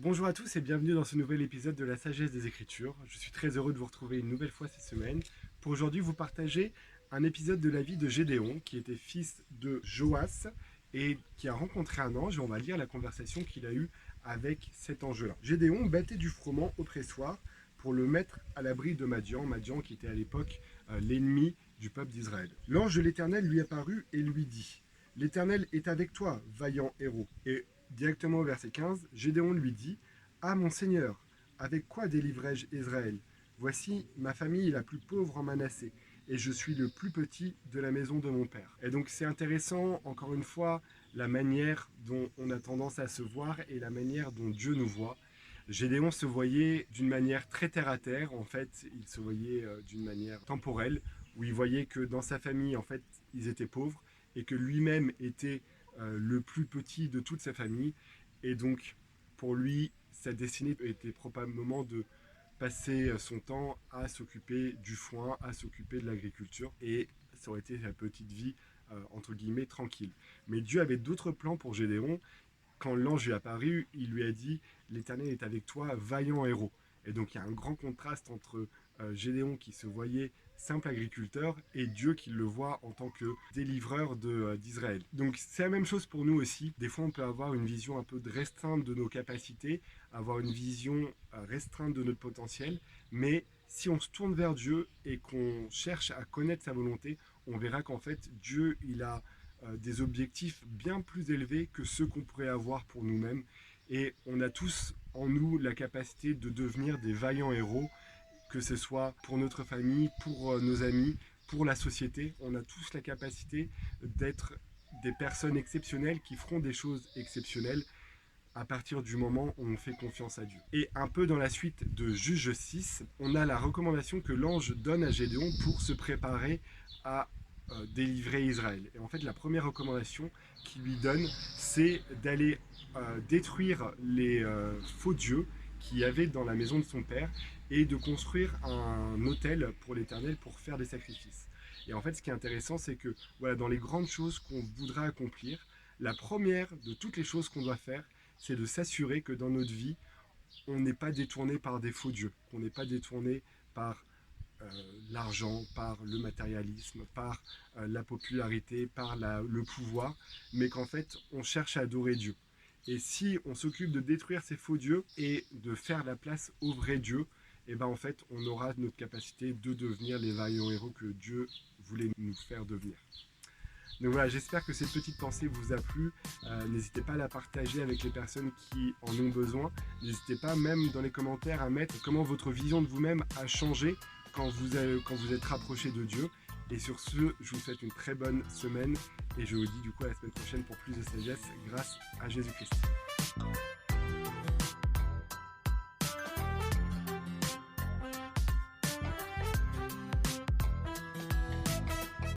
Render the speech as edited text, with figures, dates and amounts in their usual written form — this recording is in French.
Bonjour à tous et bienvenue dans ce nouvel épisode de la Sagesse des Écritures. Je suis très heureux de vous retrouver une nouvelle fois cette semaine pour aujourd'hui vous partager un épisode de la vie de Gédéon qui était fils de Joas et qui a rencontré un ange et on va lire la conversation qu'il a eue avec cet ange-là. Gédéon battait du froment au pressoir pour le mettre à l'abri de Madian, Madian qui était à l'époque l'ennemi du peuple d'Israël. L'ange de l'Éternel lui apparut et lui dit « L'Éternel est avec toi, vaillant héros ». Et directement au verset 15, Gédéon lui dit « Ah mon Seigneur, avec quoi délivrai-je Israël? Voici ma famille est la plus pauvre en Manassé, et je suis le plus petit de la maison de mon père. » Et donc c'est intéressant, encore une fois, la manière dont on a tendance à se voir et la manière dont Dieu nous voit. Gédéon se voyait d'une manière très terre-à-terre, en fait, il se voyait d'une manière temporelle, où il voyait que dans sa famille, en fait, ils étaient pauvres, et que lui-même était le plus petit de toute sa famille. Et donc, pour lui, sa destinée était probablement de passer son temps à s'occuper du foin, à s'occuper de l'agriculture. Et ça aurait été sa petite vie, entre guillemets, tranquille. Mais Dieu avait d'autres plans pour Gédéon. Quand l'ange lui est apparu, il lui a dit « L'Éternel est avec toi, vaillant héros ». Et donc il y a un grand contraste entre Gédéon qui se voyait simple agriculteur et Dieu qui le voit en tant que délivreur d'Israël. Donc c'est la même chose pour nous aussi. Des fois on peut avoir une vision un peu restreinte de nos capacités, avoir une vision restreinte de notre potentiel, mais si on se tourne vers Dieu et qu'on cherche à connaître sa volonté, on verra qu'en fait Dieu il a des objectifs bien plus élevés que ceux qu'on pourrait avoir pour nous-mêmes. Et on a tous en nous la capacité de devenir des vaillants héros, que ce soit pour notre famille, pour nos amis, pour la société. On a tous la capacité d'être des personnes exceptionnelles qui feront des choses exceptionnelles à partir du moment où on fait confiance à Dieu. Et un peu dans la suite de Juge 6, on a la recommandation que l'ange donne à Gédéon pour se préparer à délivrer Israël. Et en fait, la première recommandation qu'il lui donne, c'est d'aller détruire les faux dieux qu'il y avait dans la maison de son père et de construire un autel pour l'Éternel pour faire des sacrifices. Et en fait, ce qui est intéressant, c'est que voilà, dans les grandes choses qu'on voudra accomplir, la première de toutes les choses qu'on doit faire, c'est de s'assurer que dans notre vie, on n'est pas détourné par des faux dieux, qu'on n'est pas détourné par l'argent, par le matérialisme, par la popularité, par le pouvoir, mais qu'en fait, on cherche à adorer Dieu. Et si on s'occupe de détruire ces faux dieux et de faire la place au vrai Dieu, et ben en fait, on aura notre capacité de devenir les vaillants héros que Dieu voulait nous faire devenir. Donc voilà, j'espère que cette petite pensée vous a plu. N'hésitez pas à la partager avec les personnes qui en ont besoin. N'hésitez pas même dans les commentaires à mettre comment votre vision de vous-même a changé quand vous êtes rapproché de Dieu. Et sur ce, je vous souhaite une très bonne semaine et je vous dis du coup à la semaine prochaine pour plus de sagesse grâce à Jésus-Christ.